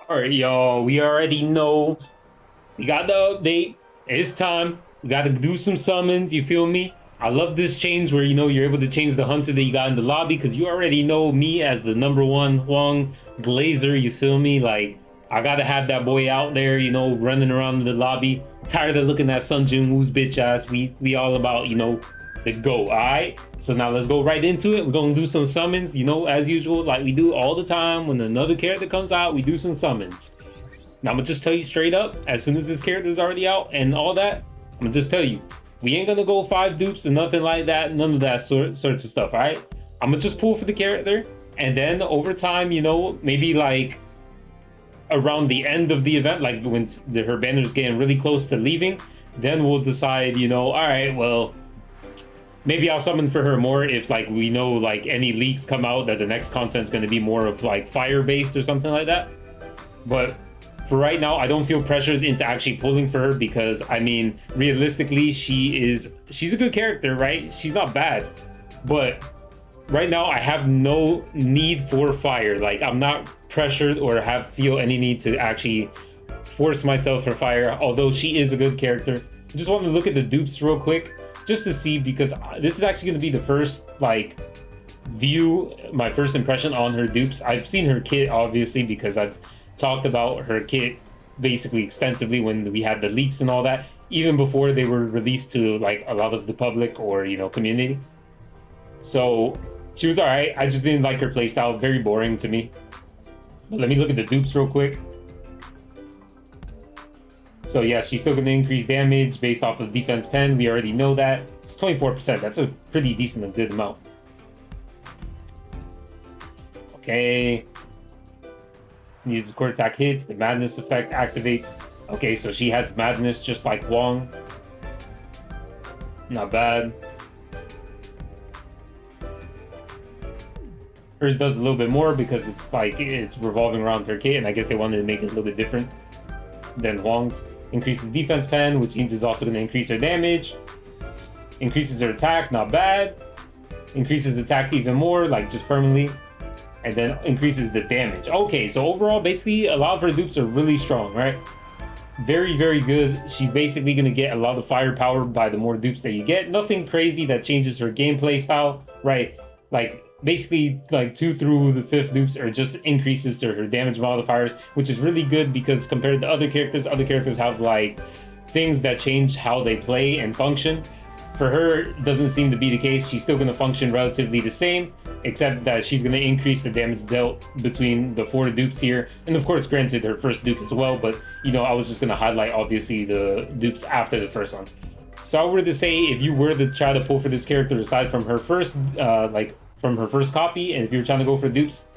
All right, y'all. We already know we got the update. It's time. We got to do some summons. You feel me? I love this change where you're able to change the hunter that you got in the lobby because you already know me as the number one Huang Glazer. You feel me? Like I gotta have that boy out there, running around the lobby. Tired of looking at Sun Jin Woo's bitch ass. We all about the go. All right. So now let's go right into it. We're gonna do some summons. As usual, like we do all the time when another character comes out, we do some summons. Now I'm gonna just tell you straight up, as soon as this character is already out and all that, I'm gonna just tell you, we ain't gonna go 5 dupes and nothing like that, none of that sorts of stuff, all right? I'm gonna just pull for the character, and then over time, maybe like around the end of the event, like when her banner is getting really close to leaving, then we'll decide, all right, well, maybe I'll summon for her more if like we know like any leaks come out that the next content's gonna be more of like fire based or something like that. But for right now, I don't feel pressured into actually pulling for her because I mean, realistically, she's a good character, right? She's not bad, but right now I have no need for fire. Like I'm not pressured or feel any need to actually force myself for fire. Although she is a good character, I just want to look at the dupes real quick just to see because this is actually going to be the first like my first impression on her dupes. I've seen her kit obviously because I've talked about her kit basically extensively when we had the leaks and all that, even before they were released to like a lot of the public or community. So she was all right. I just didn't like her playstyle, very boring to me. But let me look at the dupes real quick. So yeah, she's still going to increase damage based off of defense pen. We already know that. It's 24%. That's a pretty decent and good amount. Okay. Uses core attack hits, the madness effect activates. Okay, so she has madness just like Huang. Not bad. Hers does a little bit more because it's revolving around her kit, and I guess they wanted to make it a little bit different than Huang's. Increases defense pen, which means it's also going to increase her damage. Increases her attack, not bad. Increases the attack even more, like just permanently. And then increases the damage. Okay, so overall, basically, a lot of her dupes are really strong, right? Very, very good. She's basically going to get a lot of firepower by the more dupes that you get. Nothing crazy that changes her gameplay style, right? Like, basically, like 2 through the 5th dupes are just increases to her damage modifiers, which is really good because compared to other characters have, like, things that change how they play and function. For her, it doesn't seem to be the case. She's still going to function relatively the same, except that she's going to increase the damage dealt between the 4 dupes here. And of course, granted, her first dupe as well, but I was just going to highlight, obviously, the dupes after the first one. So I were to say, if you were to try to pull for this character, aside from her first, from her first copy, and if you're trying to go for dupes,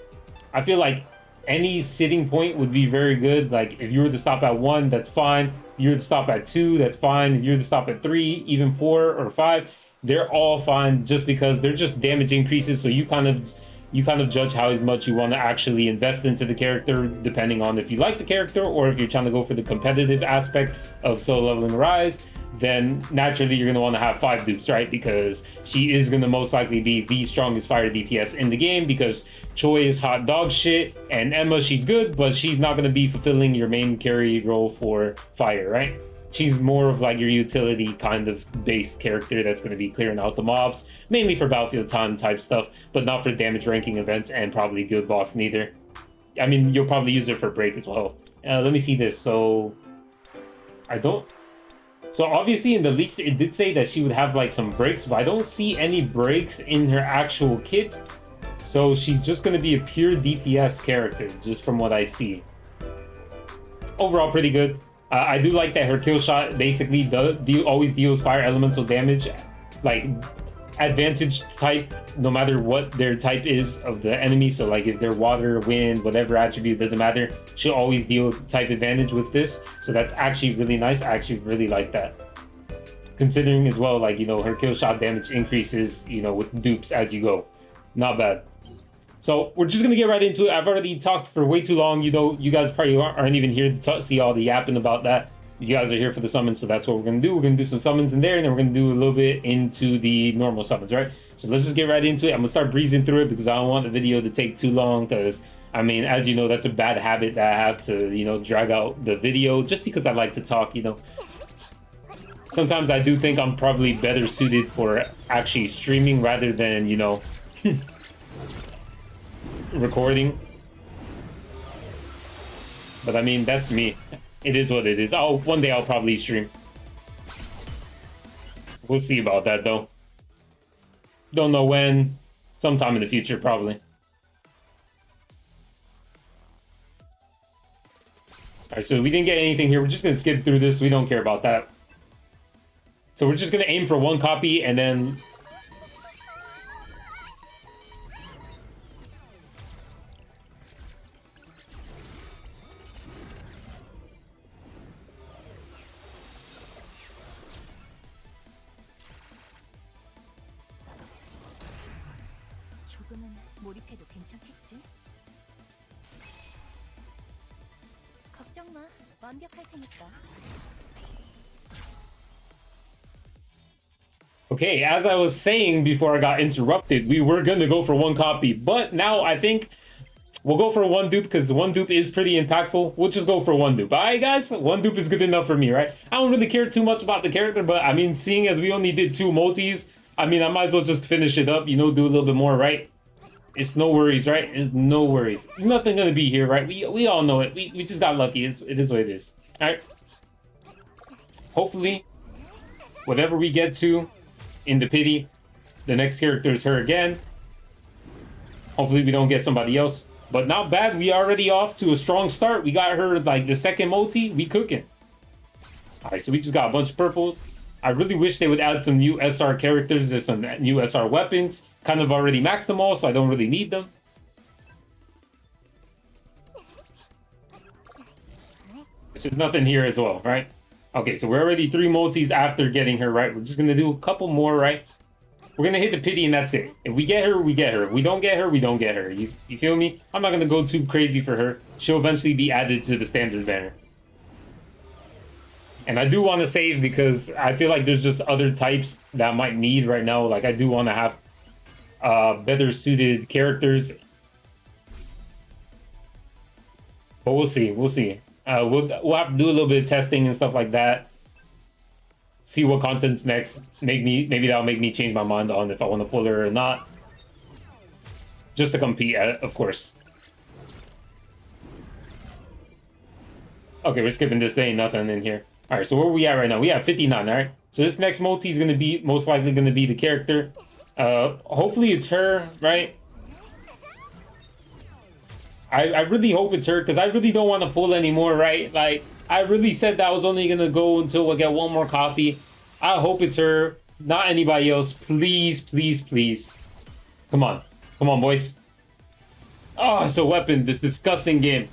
I feel like any sitting point would be very good. Like if you were to stop at 1, that's fine. If you were to stop at 2, that's fine. If you were to stop at 3, even 4 or 5, they're all fine just because they're just damage increases. So you kind of judge how much you want to actually invest into the character depending on if you like the character or if you're trying to go for the competitive aspect of solo leveling Rise. Then naturally you're going to want to have 5 dupes, right? Because she is going to most likely be the strongest fire DPS in the game because Choi is hot dog shit and Emma, she's good, but she's not going to be fulfilling your main carry role for fire, right? She's more of like your utility kind of based character that's going to be clearing out the mobs, mainly for battlefield time type stuff, but not for damage ranking events and probably guild boss neither. I mean, you'll probably use it for break as well. Let me see this. So obviously in the leaks, it did say that she would have like some breaks, but I don't see any breaks in her actual kit. So she's just going to be a pure DPS character, just from what I see. Overall, pretty good. I do like that her kill shot basically always deals fire elemental damage, like advantage type, no matter what their type is of the enemy. So like if they're water, wind, whatever attribute, doesn't matter. She'll always deal type advantage with this. So that's actually really nice. I actually really like that. Considering as well, like, her kill shot damage increases, with dupes as you go. Not bad. So we're just going to get right into it. I've already talked for way too long. You guys probably aren't even here to see all the yapping about that. You guys are here for the summons, so that's what we're going to do. We're going to do some summons in there, and then we're going to do a little bit into the normal summons, right? So let's just get right into it. I'm going to start breezing through it because I don't want the video to take too long because I mean, as you know, that's a bad habit that I have to, you know, drag out the video just because I like to talk, you know. Sometimes I do think I'm probably better suited for actually streaming rather than, you know, recording. But I mean, that's me. It is what it is. One day I'll probably stream. We'll see about that though. Don't know when. Sometime in the future, probably. Alright, so we didn't get anything here. We're just gonna skip through this. We don't care about that. So we're just gonna aim for one copy and then 조금은 몰입해도 괜찮겠지? 걱정 마, 완벽할 테니까. okay, as I was saying before I got interrupted, we were gonna go for one copy, but now I think we'll go for one dupe because one dupe is pretty impactful. We'll just go for one dupe. Alright guys, one dupe is good enough for me, right? I don't really care too much about the character, but I mean, seeing as we only did 2 multis, I mean, I might as well just finish it up, you know, do a little bit more, right? It's no worries, right? It's no worries. Nothing gonna be here, right? We all know it. We just got lucky. It is what it is. Alright. Hopefully, whatever we get to in the pity, the next character is her again. Hopefully we don't get somebody else. But not bad. We already off to a strong start. We got her like the second multi. We cooking. Alright, so we just got a bunch of purples. I really wish they would add some new SR characters. There's some new SR weapons. Kind of already maxed them all, so I don't really need them. There's nothing here as well, right? Okay, so we're already 3 multis after getting her, right? We're just gonna do a couple more, right? We're gonna hit the pity and that's it. If we get her, we get her. If we don't get her, we don't get her. You feel me? I'm not gonna go too crazy for her. She'll eventually be added to the standard banner. And I do want to save because I feel like there's just other types that I might need right now. Like I do want to have better suited characters. But we'll see. We'll see. We'll have to do a little bit of testing and stuff like that. See what content's next. Maybe that'll make me change my mind on if I want to pull her or not. Just to compete, of course. Okay, we're skipping this. There ain't nothing in here. All right, so where are we at right now? We have 59, all right? So this next multi is going to be most likely going to be the character. Hopefully it's her, right? I really hope it's her because I really don't want to pull anymore, right? Like, I really said that I was only going to go until I get one more copy. I hope it's her, not anybody else. Please, please, please. Come on. Come on, boys. Oh, it's a weapon, this disgusting game.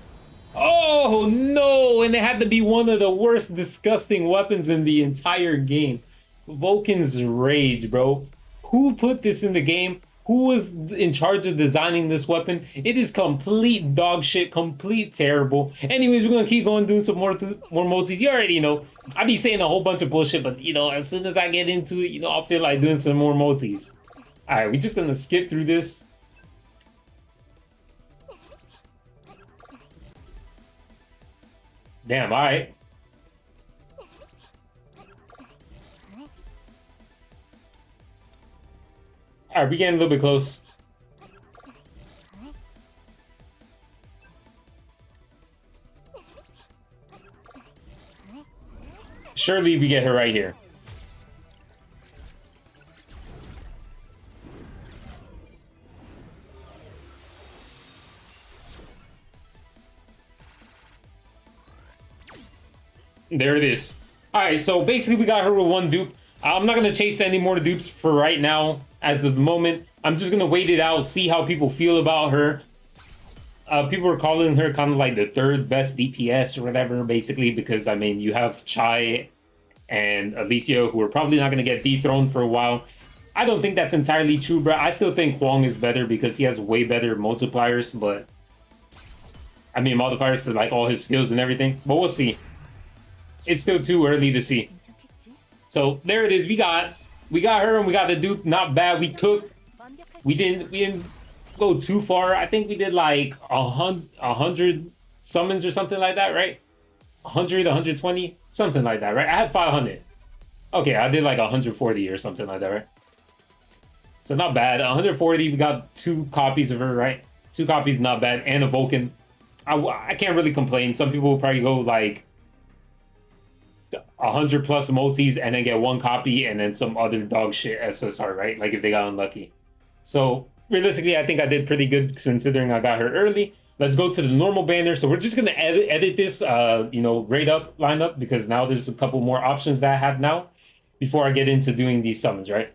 Oh no, and it had to be one of the worst disgusting weapons in the entire game. Vulcan's Rage, bro. Who put this in the game? Who was in charge of designing this weapon? It is complete dog shit, complete terrible. Anyways, we're gonna keep going doing some more multis. You already know, I be saying a whole bunch of bullshit, but you know, as soon as I get into it, you know, I'll feel like doing some more multis. Alright, we're just gonna skip through this. Damn, alright. Alright, we're getting a little bit close. Surely we get her right here. There it is. Alright, so basically we got her with one dupe. I'm not going to chase any more dupes for right now, as of the moment. I'm just going to wait it out, see how people feel about her. People are calling her kind of like the 3rd best DPS or whatever, basically, because, I mean, you have Chai and Alicia, who are probably not going to get dethroned for a while. I don't think that's entirely true, bro. I still think Hwang is better because he has way better multipliers, but... I mean, modifiers for, like, all his skills and everything. But we'll see. It's still too early to see. So there it is. We got her and we got the dupe. Not bad. We cooked. We didn't go too far. I think we did like 100 summons or something like that, right? 100, 120, something like that, right? I had 500. Okay, I did like 140 or something like that, right? So not bad. 140, we got 2 copies of her, right? 2 copies, not bad. And a Vulcan. I can't really complain. Some people will probably go like 100 plus multis and then get 1 copy and then some other dog shit SSR, right? Like if they got unlucky. So realistically, I think I did pretty good considering I got her early. Let's go to the normal banner. So we're just gonna edit this, you know, rate up lineup because now there's a couple more options that I have now before I get into doing these summons, right?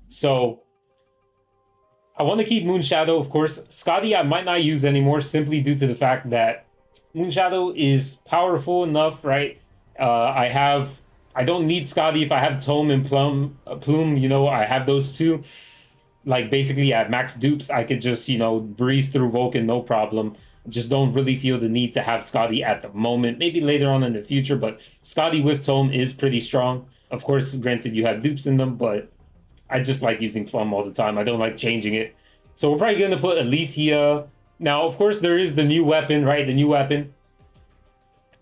So I want to keep Moonshadow, of course. Scotty, I might not use anymore simply due to the fact that Moonshadow is powerful enough, right? I don't need Scotty if I have Tome and Plume, you know, I have those two. Like basically at max dupes, I could just, you know, breeze through Vulcan, no problem. Just don't really feel the need to have Scotty at the moment. Maybe later on in the future, but Scotty with Tome is pretty strong. Of course, granted, you have dupes in them, but I just like using Plum all the time. I don't like changing it. So we're probably going to put Alicia. Now, of course, there is the new weapon, right? The new weapon.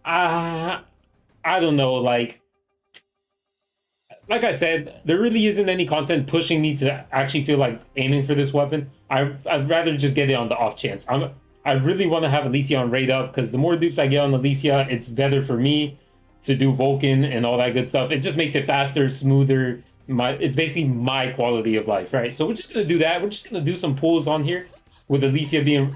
I don't know, like I said, there really isn't any content pushing me to actually feel like aiming for this weapon. I'd rather just get it on the off chance. I really want to have Alicia on rate up because the more dupes I get on Alicia, it's better for me to do Vulcan and all that good stuff. It just makes it faster, smoother. It's basically my quality of life, right? So we're just gonna do that. We're just gonna do some pulls on here with Alicia being.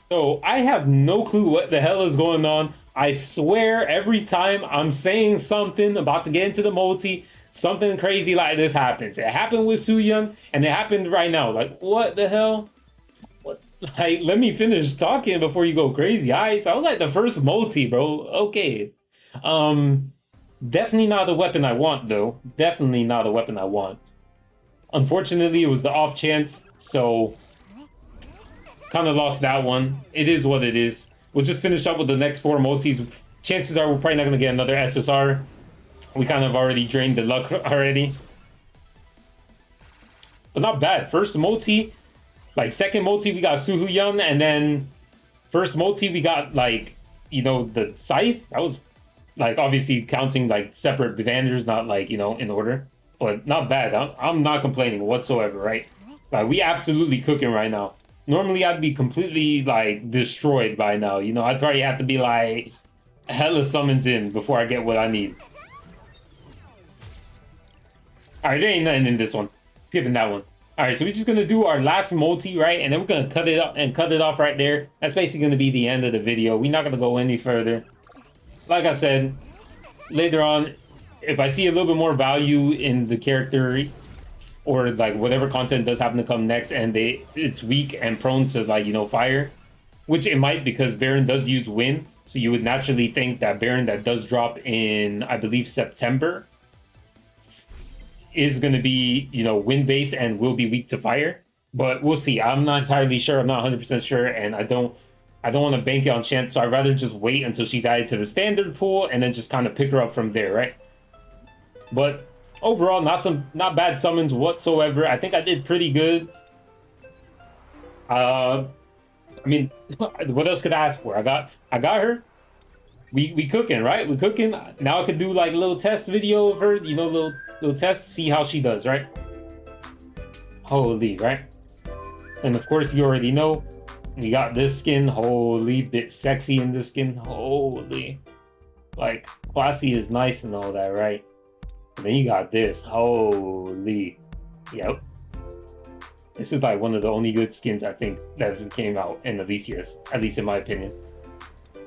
So I have no clue what the hell is going on. I swear every time I'm saying something about to get into the multi, something crazy like this happens. It happened with Soohyun and it happened right now. Like, what the hell? What? Like, let me finish talking before you go crazy. Alright, so I was like the first multi, bro. Okay. Definitely not the weapon I want, though. Definitely not the weapon I want. Unfortunately, it was the off chance, so kind of lost that one. It is what it is. We'll just finish up with the next 4 multis. Chances are we're probably not going to get another SSR. We kind of already drained the luck already. But not bad. First multi, like second multi, we got Soohyun, and then first multi, we got like, you know, the Scythe. That was like obviously counting like separate vendors, not like, you know, in order. But not bad. I'm not complaining whatsoever, right? Like, we absolutely cooking right now. Normally, I'd be completely, like, destroyed by now. You know, I'd probably have to be, like, hella summons in before I get what I need. Alright, there ain't nothing in this one. Skipping that one. Alright, so we're just gonna do our last multi, right? And then we're gonna cut it up and cut it off right there. That's basically gonna be the end of the video. We're not gonna go any further. Like I said, later on, if I see a little bit more value in the character or like whatever content does happen to come next and it's weak and prone to, like, you know, fire, which it might because Baron does use wind, so you would naturally think that Baron that does drop in, I believe, September is going to be, you know, wind based and will be weak to fire, but we'll see. I'm not entirely sure. I'm not 100% sure, and I don't want to bank it on chance, so I'd rather just wait until she's added to the standard pool and then just kind of pick her up from there, right? But overall, not bad summons whatsoever. I think I did pretty good. I mean, what else could I ask for? I got her. We cooking, right? We cooking. Now I could do like a little test video of her, you know, little test, see how she does, right? Holy, right? And of course, you already know we got this skin. Holy, bit sexy in this skin. Holy, like classy is nice and all that, right? And then you got this. Holy. Yep. This is like one of the only good skins I think that came out in Alicia's, at least in my opinion.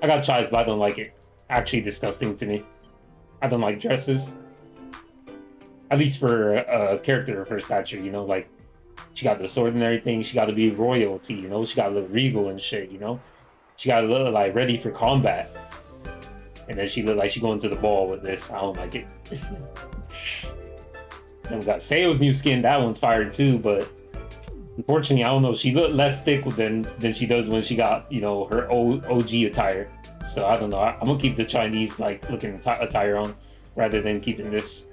I got Chives, but I don't like it. actually disgusting to me. I don't like dresses. At least for a character of her stature, you know, like she got the sword and everything. She got to be royalty, you know. She got to look regal and shit, you know. She got to look like ready for combat. And then she looked like she going to the ball with this. I don't like it. Then we got Seo's new skin. That one's fired too, but unfortunately, I don't know. She looked less thick than she does when she got, you know, her OG attire. So I don't know. I'm gonna keep the Chinese like looking attire on rather than keeping this.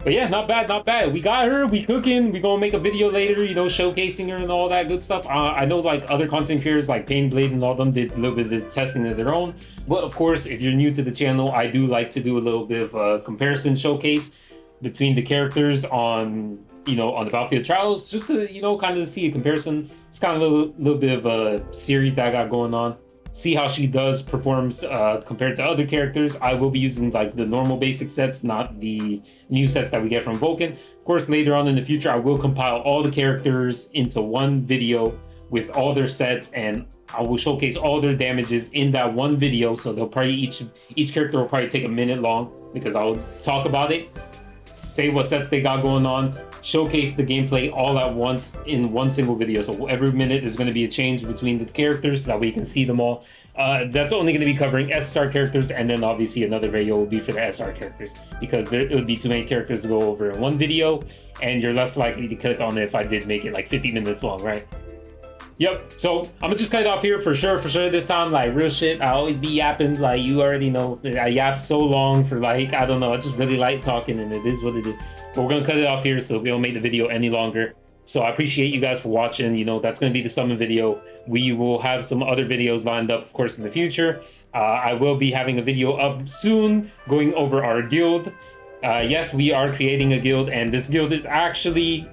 But yeah, not bad, not bad. We got her, we cooking, we gonna make a video later, you know, showcasing her and all that good stuff. I know like other content creators like Painblade and all them did a little bit of testing of their own. But of course, if you're new to the channel, I do like to do a little bit of a comparison showcase between the characters on, you know, on the Battlefield Trials, just to, you know, kind of see a comparison. It's kind of a little bit of a series that I got going on. See how she performs compared to other characters. I will be using like the normal basic sets, not the new sets that we get from Vulcan. Of course, later on in the future, I will compile all the characters into one video with all their sets, and I will showcase all their damages in that one video. So they'll probably each character will probably take a minute long, because I'll talk about it, say what sets they got going on, showcase the gameplay all at once in one single video. So every minute there's going to be a change between the characters, that way you can see them all. That's only going to be covering SSR characters, and then obviously another video will be for the SR characters, because it would be too many characters to go over in one video, and you're less likely to click on it if I did make it like 50 minutes long, right? Yep, so I'm gonna just cut it off here for sure this time. Like, real shit, I always be yapping, like, you already know. I yap so long for, like, I don't know, I just really like talking, and it is what it is. But we're gonna cut it off here so we don't make the video any longer. So I appreciate you guys for watching. You know, that's gonna be the summon video. We will have some other videos lined up, of course, in the future. I will be having a video up soon going over our guild. Yes, we are creating a guild, and this guild is actually...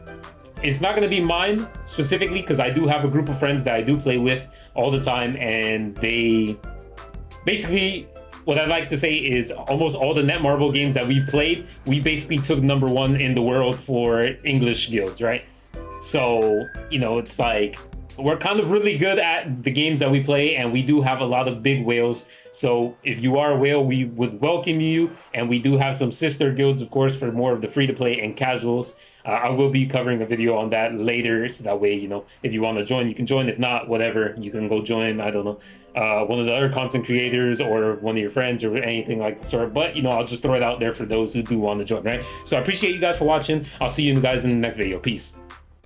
It's not going to be mine specifically, because I do have a group of friends that I do play with all the time, and they basically, what I'd like to say is almost all the Netmarble games that we've played, we basically took #1 in the world for English guilds, right? So, you know, it's like we're kind of really good at the games that we play, and we do have a lot of big whales. So if you are a whale, we would welcome you, and we do have some sister guilds, of course, for more of the free-to-play and casuals. I will be covering a video on that later, so that way, you know, if you want to join, you can join. If not, whatever, you can go join, I don't know, one of the other content creators or one of your friends or anything like the sort. But, you know, I'll just throw it out there for those who do want to join, right? So I appreciate you guys for watching. I'll see you guys in the next video. Peace.